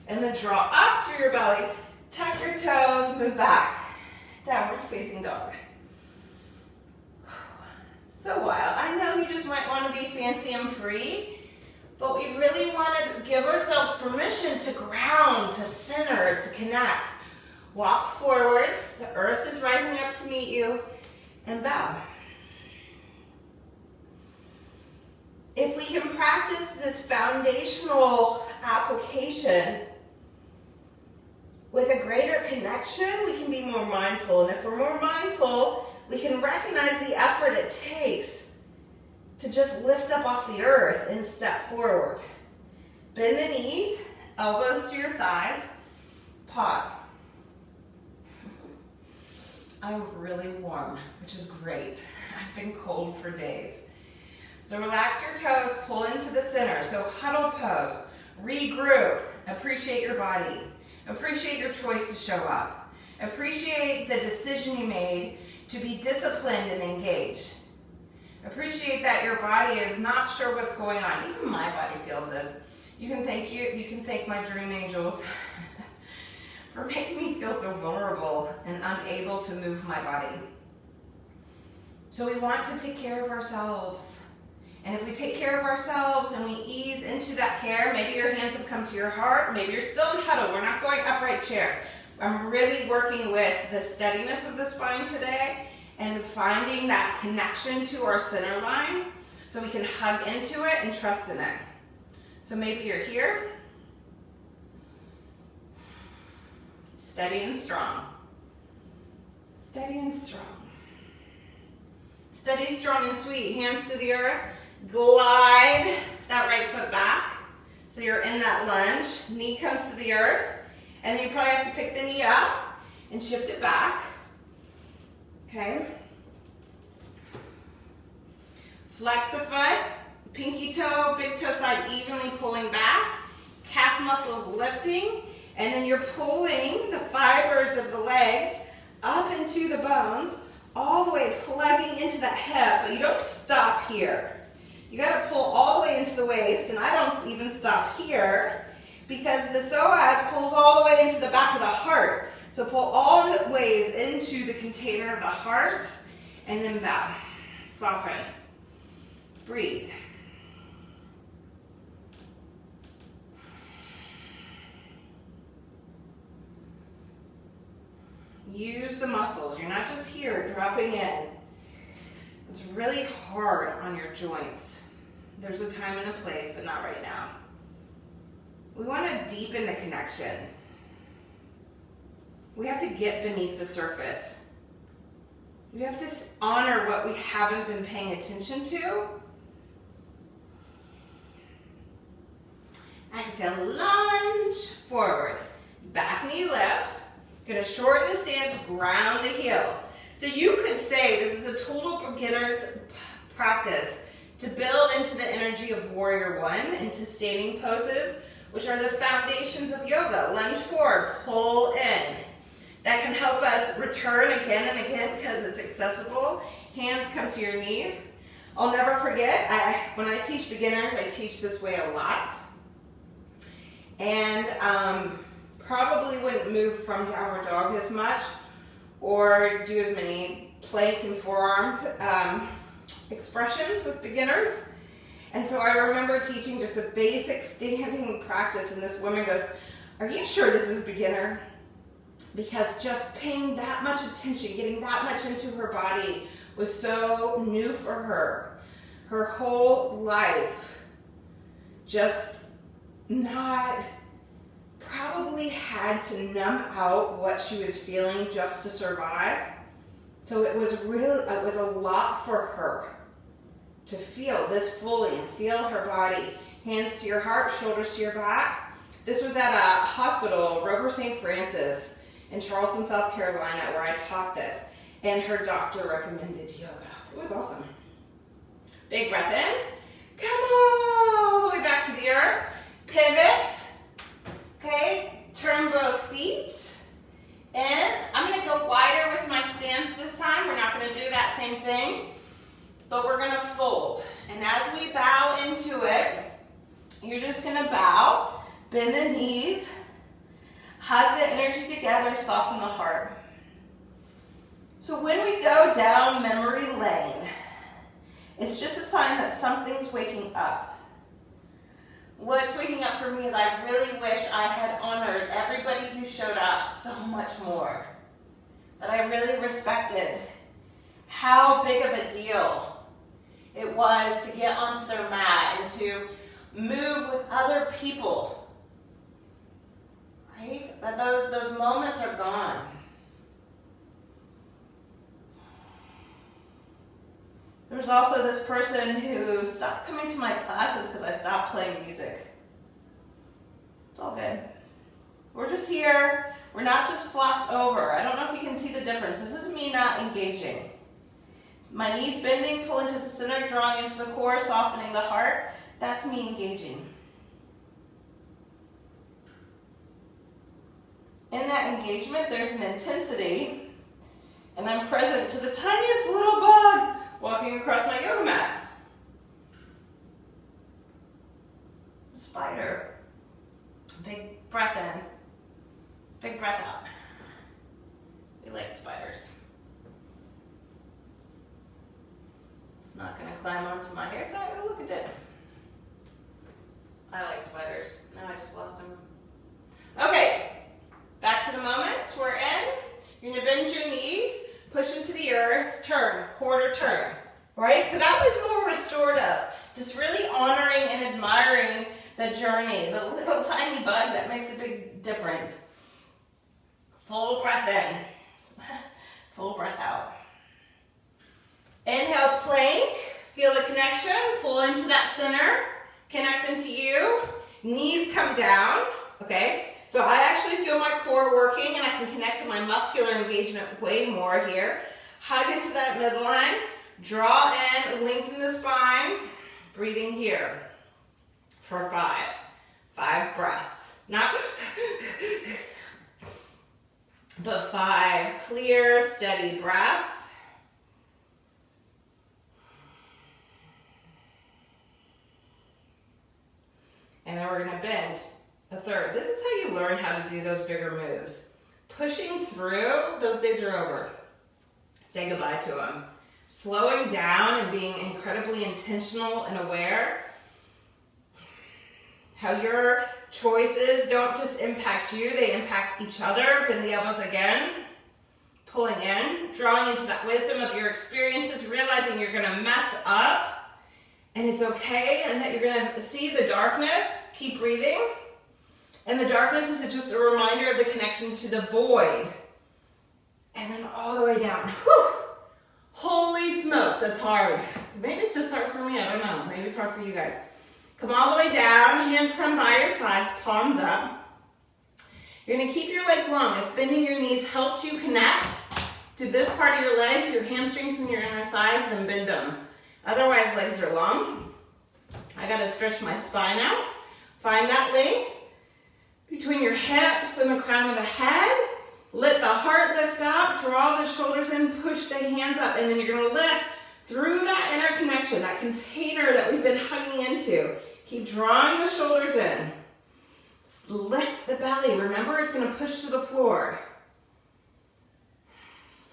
[SPEAKER 2] and then draw up through your belly, tuck your toes, move back, downward facing dog. So wild. I know you just might want to be fancy and free, but we really want to give ourselves permission to ground, to center, to connect. Walk forward, the earth is rising up to meet you, and bow. If we can practice this foundational application with a greater connection, we can be more mindful. And if we're more mindful, we can recognize the effort it takes to just lift up off the earth and step forward. Bend the knees, elbows to your thighs, pause. I'm really warm, which is great. I've been cold for days. So relax your toes, pull into the center. So huddle pose, regroup, appreciate your body. Appreciate your choice to show up. Appreciate the decision you made to be disciplined and engaged. Appreciate that your body is not sure what's going on. Even my body feels this. You can thank my dream angels for making me feel so vulnerable and unable to move my body. So we want to take care of ourselves. And if we take care of ourselves and we ease into that care, maybe your hands have come to your heart, maybe you're still in huddle, we're not going upright chair. I'm really working with the steadiness of the spine today and finding that connection to our center line so we can hug into it and trust in it. So maybe you're here, steady and strong. Steady and strong. Steady, strong, and sweet. Hands to the earth. Glide that right foot back. So you're in that lunge. Knee comes to the earth. And then you probably have to pick the knee up and shift it back. Okay. Flex the foot. Pinky toe, big toe side evenly pulling back. Calf muscles lifting. And then you're pulling the fibers of the legs up into the bones, all the way plugging into that hip, but you don't stop here. You got to pull all the way into the waist, and I don't even stop here because the psoas pulls all the way into the back of the heart. So pull all the ways into the container of the heart, and then bow. Soften. Breathe. Use the muscles. You're not just here dropping in. It's really hard on your joints. There's a time and a place, but not right now. We want to deepen the connection. We have to get beneath the surface. We have to honor what we haven't been paying attention to. Exhale, lunge forward. Back knee lifts. Going to shorten the stance, ground the heel. So you could say this is a total beginner's practice to build into the energy of warrior one, into standing poses, which are the foundations of yoga. Lunge forward, pull in. That can help us return again and again because it's accessible. Hands come to your knees. I'll never forget, when I teach beginners, I teach this way a lot. And probably wouldn't move from downward dog as much or do as many plank and forearm expressions with beginners. And so I remember teaching just a basic standing practice, and this woman goes, "Are you sure this is beginner?" Because just paying that much attention, getting that much into her body was so new for her. Her whole life just probably had to numb out what she was feeling just to survive. So it was a lot for her to feel this fully and feel her body. Hands to your heart, shoulders to your back. This was at a hospital, Roper St. Francis in Charleston, South Carolina, where I taught this. And her doctor recommended yoga. It was awesome. Big breath in. Come all the way back to the earth. Pivot. Okay, turn both feet. And I'm going to go wider with my stance this time. We're not going to do that same thing, but we're going to fold. And as we bow into Bend the knees. Hug the energy together, soften the heart. So when we go down memory lane, it's just a sign that something's waking up. What's waking up for me is I really wish I had honored everybody who showed up so much more. That I really respected how big of a deal it was to get onto their mat and to move with other people. Right? That those moments are gone. There's also this person who stopped coming to my classes because I stopped playing music. It's all good. We're just here. We're not just flopped over. I don't know if you can see the difference. This is me not engaging. My knees bending, pulling to the center, drawing into the core, softening the heart. That's me engaging. In that engagement, there's an intensity, and I'm present to the tiniest little bug walking across my yoga mat. Spider. Big breath in. Big breath out. We like spiders. It's not going to climb onto my hair tie. Oh, look, it did. I like spiders. Now I just lost them. Okay, back to the moments. We're in. You're going to bend your knees, push into the earth, turn, quarter turn. Right? So that was more restorative. Just really honoring and admiring the journey, the little tiny bug that makes a big difference. Full breath in. Full breath out. Inhale, plank. Feel the connection. Pull into that center. Connect into you. Knees come down. Okay? So I actually feel my core working and I can connect to my muscular engagement way more here. Hug into that midline. Draw in. Lengthen the spine. Breathing here for 5. 5 breaths. Not... but 5 clear, steady breaths. And then we're going to bend a third. This is how you learn how to do those bigger moves. Pushing through, those days are over. Say goodbye to them. Slowing down and being incredibly intentional and aware. How your choices don't just impact you, they impact each other. Bend the elbows again. Pulling in, drawing into that wisdom of your experiences, realizing you're going to mess up and it's okay, and that you're going to see the darkness. Keep breathing. And the darkness is just a reminder of the connection to the void. And then all the way down. Whew. Holy smokes, that's hard. Maybe it's just hard for me, I don't know. Maybe it's hard for you guys. Come all the way down, hands come by your sides, palms up. You're going to keep your legs long. If bending your knees helped you connect to this part of your legs, your hamstrings and your inner thighs, then bend them. Otherwise, legs are long. I got to stretch my spine out. Find that length between your hips and the crown of the head. Let the heart lift up, draw the shoulders in, push the hands up, and then you're going to lift through that inner connection, that container that we've been hugging into. Keep drawing the shoulders in. Lift the belly. Remember, it's going to push to the floor.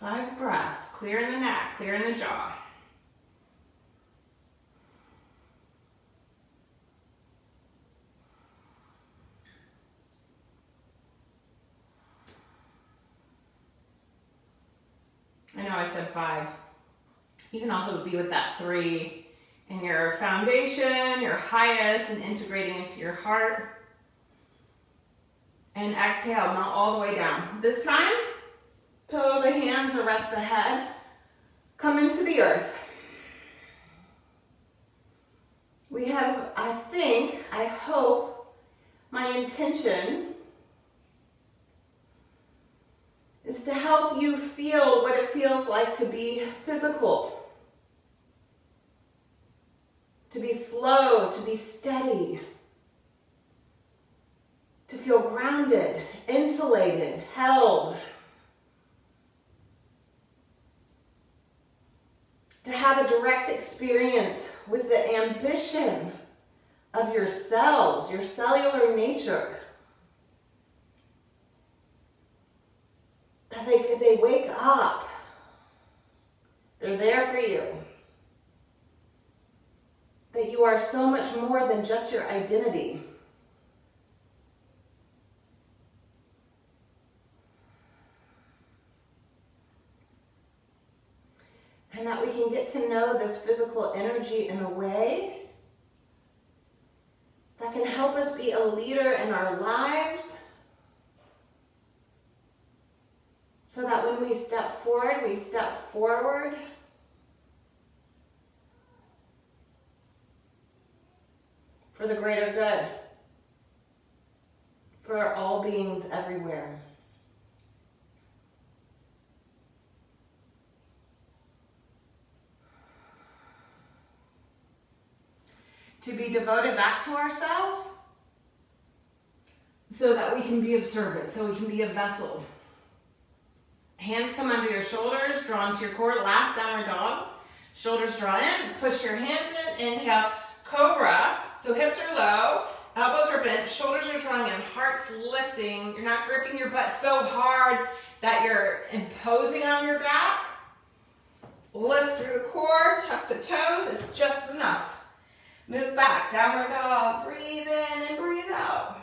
[SPEAKER 2] 5 breaths. Clear in the neck, clear in the jaw. I know I said 5. You can also be with that 3 in your foundation, your highest, and integrating into your heart. And exhale, melt all the way down. This time, pillow the hands or rest the head. Come into the earth. We have, I hope, my intention is to help you feel what it feels like to be physical, to be slow, to be steady, to feel grounded, insulated, held, to have a direct experience with the ambition of your cells, your cellular nature. That they wake up. They're there for you. That you are so much more than just your identity. And that we can get to know this physical energy in a way that can help us be a leader in our lives, so that when we step forward for the greater good, for all beings everywhere. To be devoted back to ourselves so that we can be of service, so we can be a vessel. Hands come under your shoulders, draw into your core, last downward dog. Shoulders draw in, push your hands in, inhale, cobra. So hips are low, elbows are bent, shoulders are drawing in, heart's lifting. You're not gripping your butt so hard that you're imposing on your back. Lift through the core, tuck the toes, it's just enough. Move back, downward dog, breathe in and breathe out.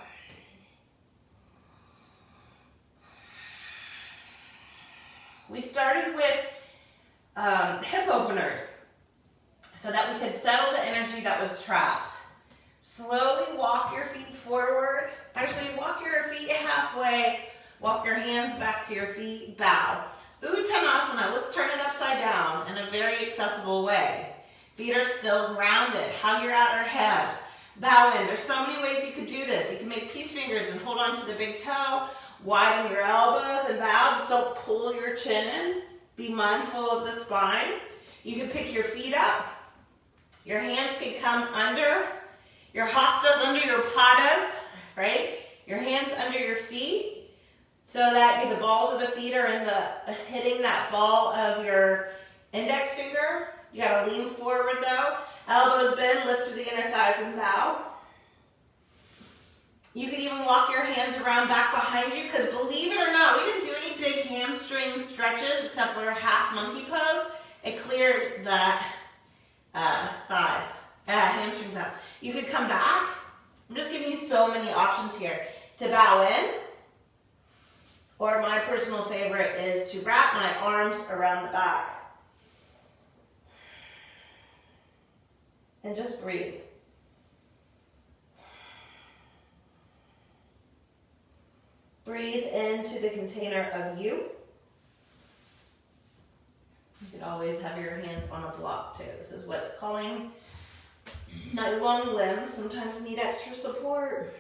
[SPEAKER 2] We started with hip openers so that we could settle the energy that was trapped. Slowly walk your feet forward. Actually, walk your feet halfway. Walk your hands back to your feet. Bow. Uttanasana. Let's turn it upside down in a very accessible way. Feet are still grounded. Hug your outer hips. Bow in. There's so many ways you could do this. You can make peace fingers and hold on to the big toe. Widen your elbows and bow. Just don't pull your chin in. Be mindful of the spine. You can pick your feet up. Your hands can come under. Your hastas under your padas, right? Your hands under your feet so that the balls of the feet are hitting that ball of your index finger. You gotta lean forward though. Elbows bend, lift through the inner thighs and bow. You can even walk your hands around back behind you, because believe it or not, we didn't do any big hamstring stretches except for half monkey pose. It cleared the hamstrings out. You could come back. I'm just giving you so many options here. To bow in, or my personal favorite is to wrap my arms around the back. And just breathe. Breathe into the container of you. You can always have your hands on a block too. This is what's calling my long limbs. Sometimes need extra support.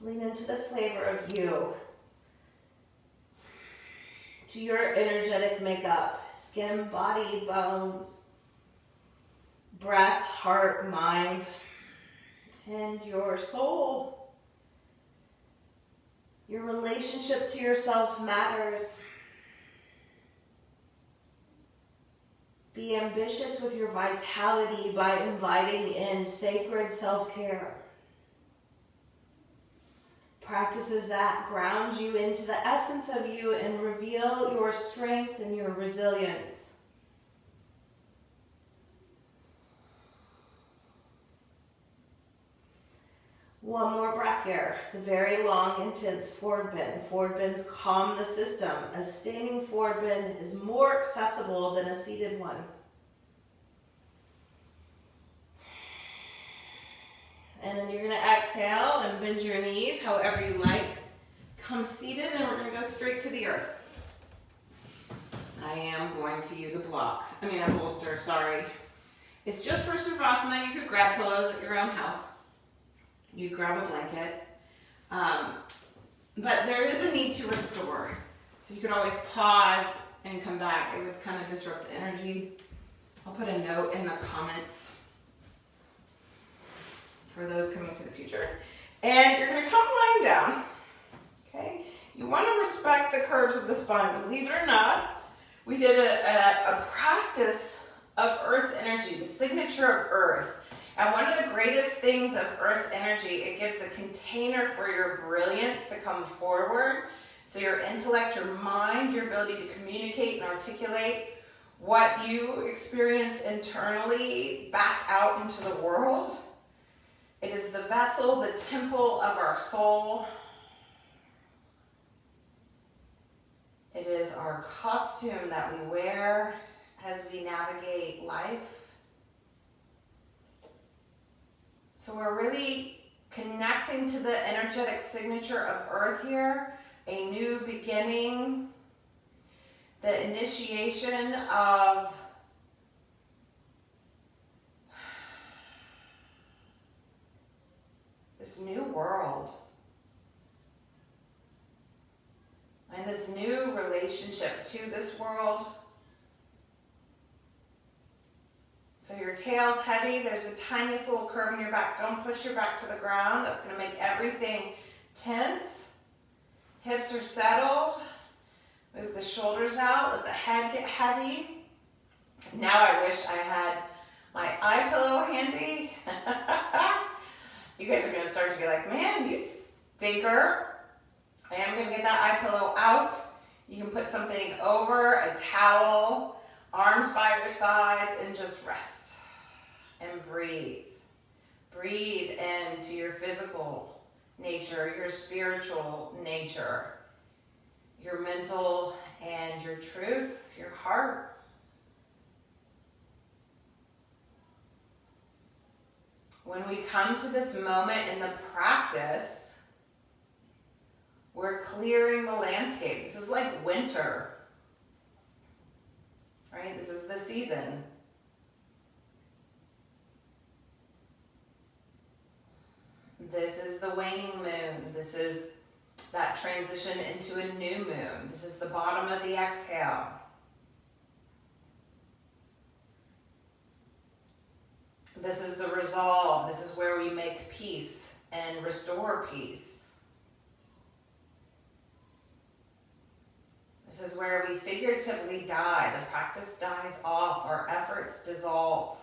[SPEAKER 2] Lean into the flavor of you. To your energetic makeup. Skin, body, bones. Breath, heart, mind, and your soul. Your relationship to yourself matters. Be ambitious with your vitality by inviting in sacred self-care. Practices that ground you into the essence of you and reveal your strength and your resilience. One more breath here. It's a very long, intense forward bend. Forward bends calm the system. A standing forward bend is more accessible than a seated one. And then you're going to exhale and bend your knees however you like. Come seated, and we're going to go straight to the earth. I am going to use a bolster, sorry. It's just for Savasana. You could grab pillows at your own house. You grab a blanket. But there is a need to restore. So you could always pause and come back. It would kind of disrupt the energy. I'll put a note in the comments for those coming to the future. And you're going to come lying down. Okay? You want to respect the curves of the spine. Believe it or not, we did a practice of earth energy, the signature of earth. And one of the greatest things of earth energy, it gives the container for your brilliance to come forward. So your intellect, your mind, your ability to communicate and articulate what you experience internally back out into the world. It is the vessel, the temple of our soul. It is our costume that we wear as we navigate life. So we're really connecting to the energetic signature of Earth here, a new beginning, the initiation of this new world and this new relationship to this world. So your tail's heavy, there's the tiniest little curve in your back. Don't push your back to the ground. That's going to make everything tense. Hips are settled. Move the shoulders out, let the head get heavy. Now I wish I had my eye pillow handy. You guys are going to start to be like, man, you stinker. I am going to get that eye pillow out. You can put something over, a towel, arms by your sides, and just rest and breathe. Breathe into your physical nature, your spiritual nature, your mental and your truth, your heart. When we come to this moment in the practice, we're clearing the landscape. This is like winter, right? This is the season. This is the waning moon. This is that transition into a new moon. This is the bottom of the exhale. This is the resolve. This is where we make peace and restore peace. This is where we figuratively die. The practice dies off. Our efforts dissolve.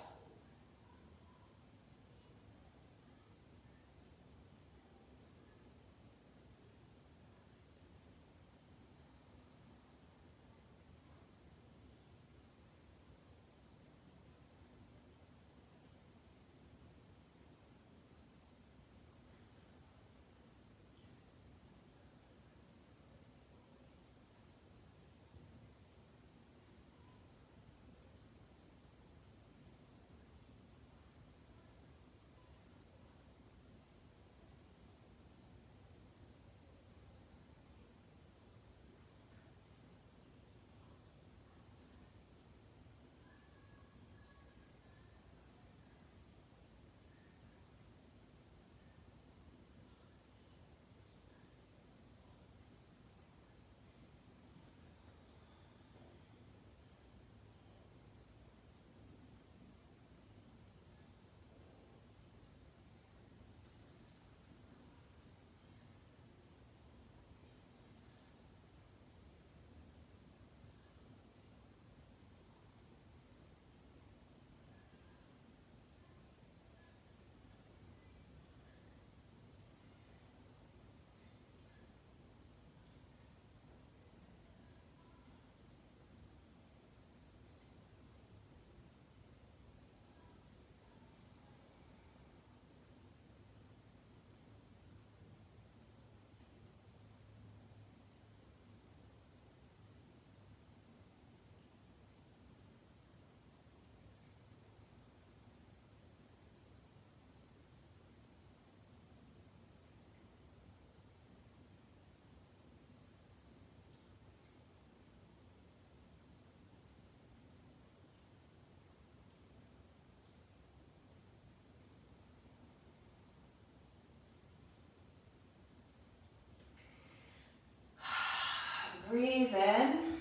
[SPEAKER 2] Breathe in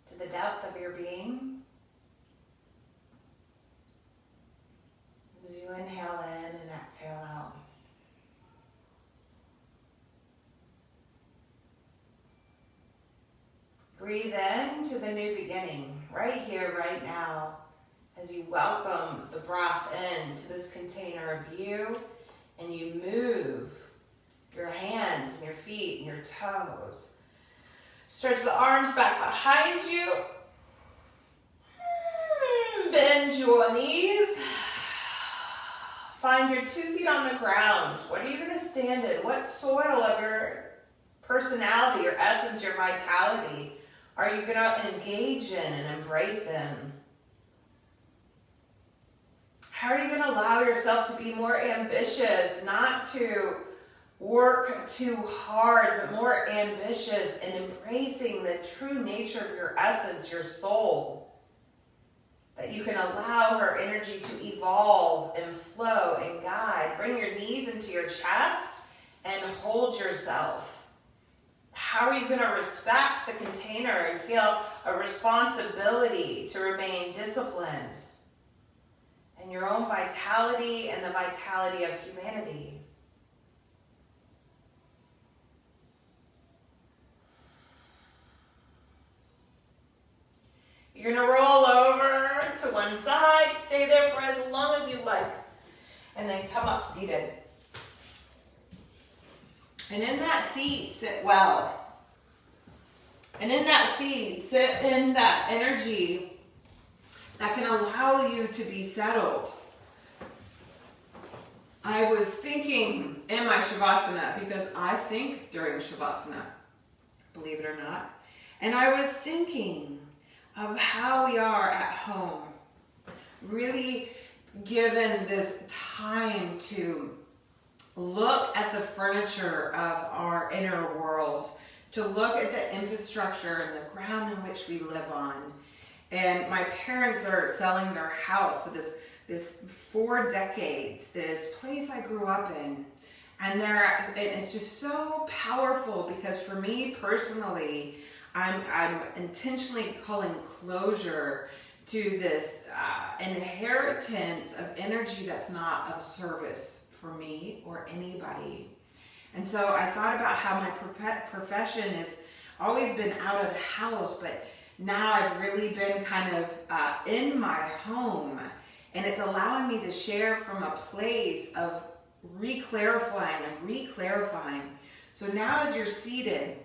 [SPEAKER 2] to the depth of your being. As you inhale in and exhale out. Breathe in to the new beginning, right here, right now, as you welcome the breath into this container of you, and you move your hands and your feet and your toes. Stretch the arms back behind you. Bend your knees. Find your 2 feet on the ground. What are you going to stand in? What soil of your personality, your essence, your vitality are you going to engage in and embrace in? How are you going to allow yourself to be more ambitious, not to work too hard, but more ambitious and embracing the true nature of your essence, your soul? That you can allow her energy to evolve and flow and guide. Bring your knees into your chest and hold yourself. How are you going to respect the container and feel a responsibility to remain disciplined in your own vitality and the vitality of humanity? You're going to roll over to one side, stay there for as long as you like, and then come up seated.
[SPEAKER 1] And in that seat, sit well. And in that seat, sit in that energy that can allow you to be settled. I was thinking in my Shavasana, because I think during Shavasana, believe it or not, and I was thinking of how we are at home, really given this time to look at the furniture of our inner world, to look at the infrastructure and the ground in which we live on. And my parents are selling their house, so this 4 decades, this place I grew up in. And it's just so powerful because for me personally, I'm intentionally calling closure to this inheritance of energy that's not of service for me or anybody. And so I thought about how my profession has always been out of the house, but now I've really been kind of in my home, and it's allowing me to share from a place of re-clarifying and re-clarifying. So now as you're seated,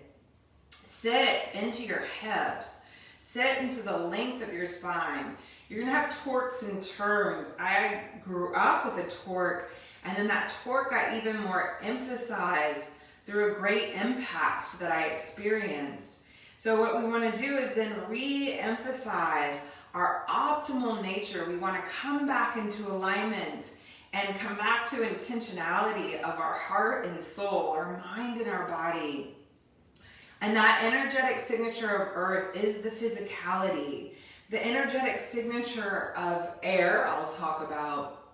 [SPEAKER 1] sit into your hips, sit into the length of your spine. You're gonna have torques and turns. I grew up with a torque, and then that torque got even more emphasized through a great impact that I experienced. So what we wanna do is then re-emphasize our optimal nature. We wanna come back into alignment and come back to intentionality of our heart and soul, our mind and our body. And that energetic signature of earth is the physicality. The energetic signature of air, I'll talk about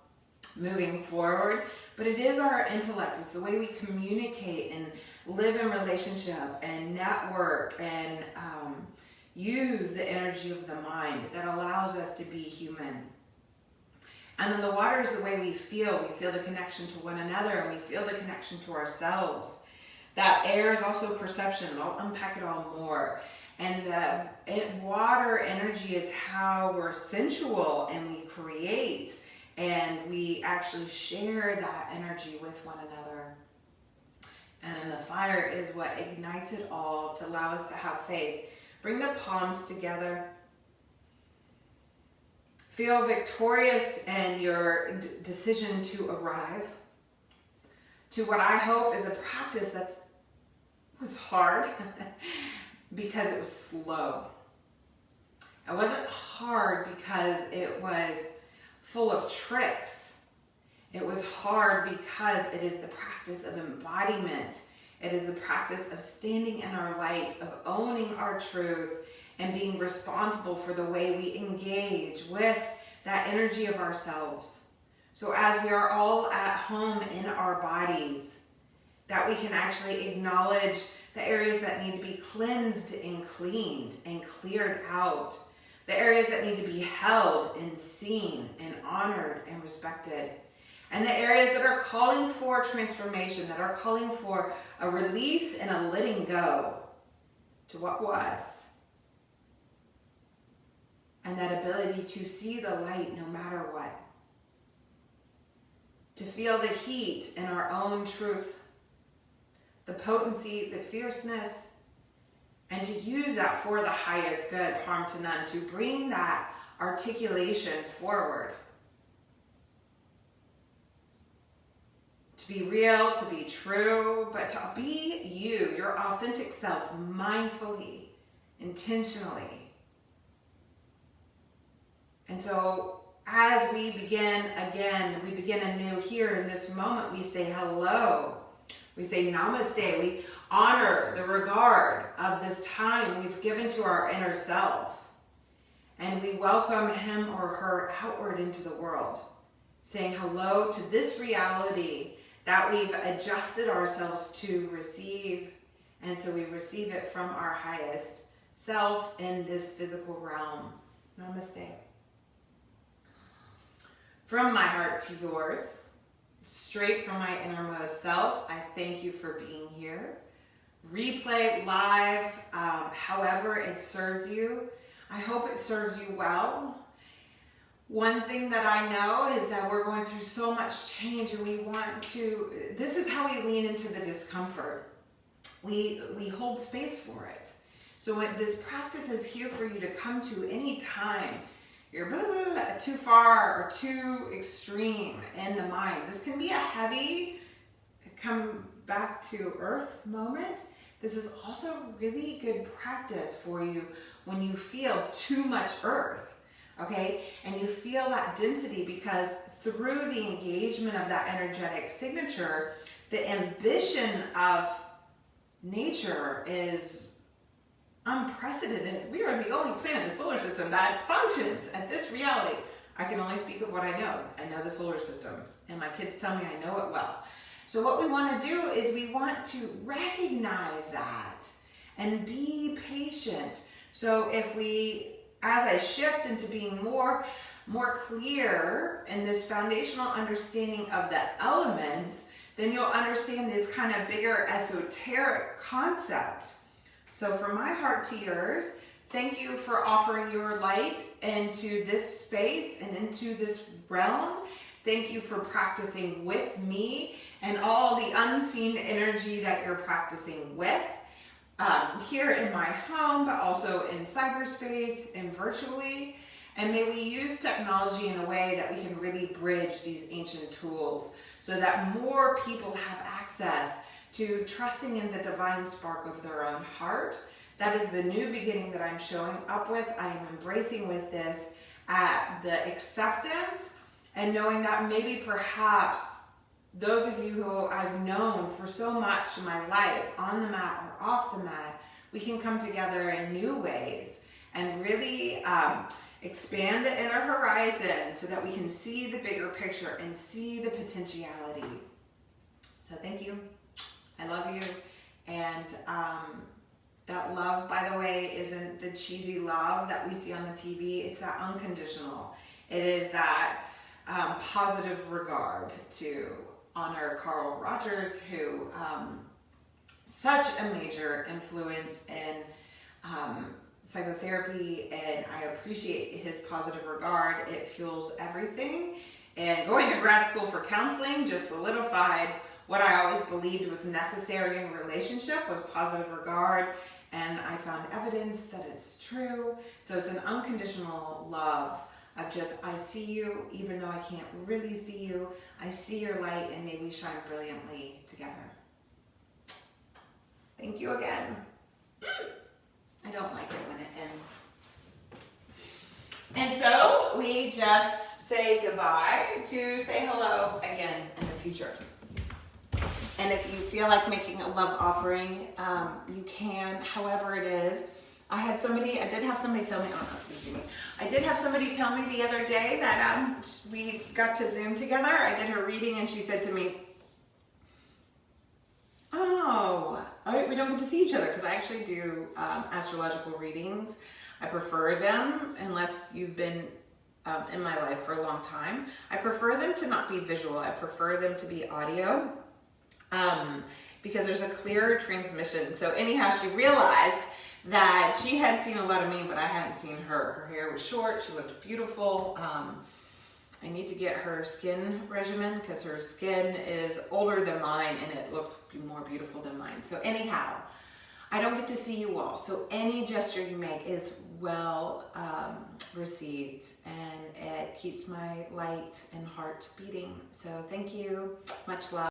[SPEAKER 1] moving forward, but it is our intellect. It's the way we communicate and live in relationship and network and use the energy of the mind that allows us to be human. And then the water is the way we feel. We feel the connection to one another, and we feel the connection to ourselves. That air is also perception. I'll unpack it all more. And water energy is how we're sensual and we create, and we actually share that energy with one another. And then the fire is what ignites it all to allow us to have faith. Bring the palms together. Feel victorious in your decision to arrive to what I hope is a practice that was hard because it was slow. It wasn't hard because it was full of tricks. It was hard because it is the practice of embodiment. It is the practice of standing in our light, of owning our truth, and being responsible for the way we engage with that energy of ourselves. So as we are all at home in our bodies, that we can actually acknowledge the areas that need to be cleansed and cleaned and cleared out, the areas that need to be held and seen and honored and respected, and the areas that are calling for transformation, that are calling for a release and a letting go to what was. and that ability to see the light no matter what. To feel the heat in our own truth, the potency, the fierceness, and to use that for the highest good, harm to none, to bring that articulation forward. To be real, to be true, but to be you, your authentic self, mindfully, intentionally. And so as we begin again, we begin anew here in this moment, we say hello. We say namaste. We honor the regard of this time we've given to our inner self. And we welcome him or her outward into the world, saying hello to this reality that we've adjusted ourselves to receive. And so we receive it from our highest self in this physical realm. Namaste. From my heart to yours, straight from my innermost self, I thank you for being here. Replay live, however it serves you. I hope it serves you well. One thing that I know is that we're going through so much change, and this is how we lean into the discomfort. We hold space for it. So this practice is here for you to come to any time you're too far or too extreme in the mind. This can be a heavy, come back to earth moment. This is also really good practice for you when you feel too much earth, okay? And you feel that density, because through the engagement of that energetic signature, the ambition of nature is unprecedented. We are the only planet in the solar system that functions at this reality. I can only speak of what I know. I know the solar system, and my kids tell me I know it well. So what we want to do is we want to recognize that and be patient. So if as I shift into being more clear in this foundational understanding of the elements, then you'll understand this kind of bigger esoteric concept. So from my heart to yours, thank you for offering your light into this space and into this realm. Thank you for practicing with me and all the unseen energy that you're practicing with here in my home, but also in cyberspace and virtually. And may we use technology in a way that we can really bridge these ancient tools so that more people have access to trusting in the divine spark of their own heart. That is the new beginning that I'm showing up with. I am embracing with this the acceptance, and knowing that maybe perhaps those of you who I've known for so much in my life, on the mat or off the mat, we can come together in new ways and really expand the inner horizon so that we can see the bigger picture and see the potentiality. So thank you. I love you. And that love, by the way, isn't the cheesy love that we see on the TV. It's that unconditional. It is that positive regard to honor Carl Rogers, who such a major influence in psychotherapy, and I appreciate his positive regard. It fuels everything. And going to grad school for counseling just solidified what I always believed was necessary in relationship, was positive regard, and I found evidence that it's true. So it's an unconditional love of just, I see you, even though I can't really see you. I see your light, and may we shine brilliantly together. Thank you again. I don't like it when it ends. And so we just say goodbye to say hello again in the future. And if you feel like making a love offering, you can, however it is. I did have somebody tell me, I don't know if you can see me. I did have somebody tell me the other day that we got to Zoom together. I did her reading, and she said to me, we don't get to see each other, because I actually do astrological readings. I prefer them, unless you've been in my life for a long time. I prefer them to not be visual. I prefer them to be audio. Because there's a clearer transmission. So anyhow, she realized that she had seen a lot of me, but I hadn't seen her. Her hair was short. She looked beautiful. I need to get her skin regimen because her skin is older than mine and it looks more beautiful than mine. So anyhow, I don't get to see you all. So any gesture you make is well received, and it keeps my light and heart beating. So thank you. Much love.